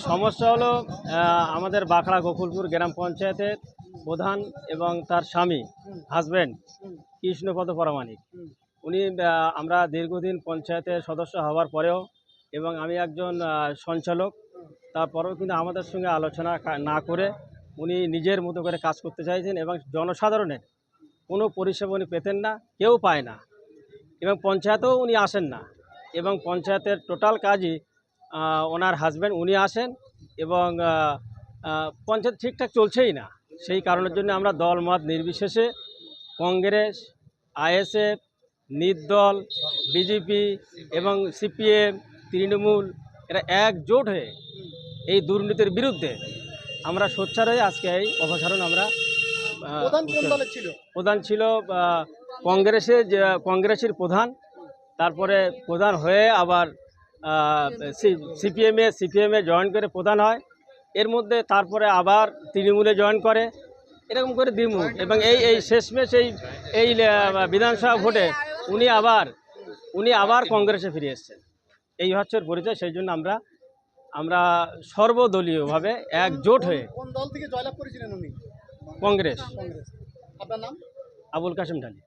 সমস্যা হলো আমাদের বাঁকড়া গোকুলপুর গ্রাম পঞ্চায়েতের প্রধান এবং তার স্বামী হাজব্যান্ড কৃষ্ণপদ পরামানিক। উনি আমরা দীর্ঘদিন পঞ্চায়েতের সদস্য হওয়ার পরেও এবং আমি একজন সঞ্চালক, তারপরেও কিন্তু আমাদের সঙ্গে আলোচনা না করে উনি নিজের মতো করে কাজ করতে চাইছেন এবং জনসাধারণের কোনো পরিষেবা উনি পেতেন না, কেউ পায় না এবং পঞ্চায়েতেও উনি আসেন না এবং পঞ্চায়েতের টোটাল কাজই ওনার হাজব্যান্ড উনি আসেন এবং পঞ্চায়েত ঠিকঠাক চলছেই না। সেই কারণের জন্য আমরা দল মত নির্বিশেষে কংগ্রেস, আইএসএফ, নির্দল, বিজেপি এবং সিপিএম, তৃণমূল এরা একজোট হয়ে এই দুর্নীতির বিরুদ্ধে আমরা সোচ্চার হয়ে আজকে এই অপসারণ আমরা প্রধান ছিল কংগ্রেসের প্রধান, তারপরে প্রধান হয়ে আবার সিপিএমে জয়েন করে প্রধান হয়, এর মধ্যে তারপরে আবার তৃণমূলে জয়েন করে, এরকম করে দ্বিমুখ এবং এই শেষমেশ এই বিধানসভা ভোটে উনি আবার কংগ্রেসে ফিরে এসেছেন। এই হচ্ছে ওর পরিচয়। সেই জন্য আমরা সর্বদলীয়ভাবে একজোট হয়ে। কোন দল থেকে জয়লাভ করেছিলেন উনি? কংগ্রেস। আপনার নাম? আবুল কাশেম ঢালি।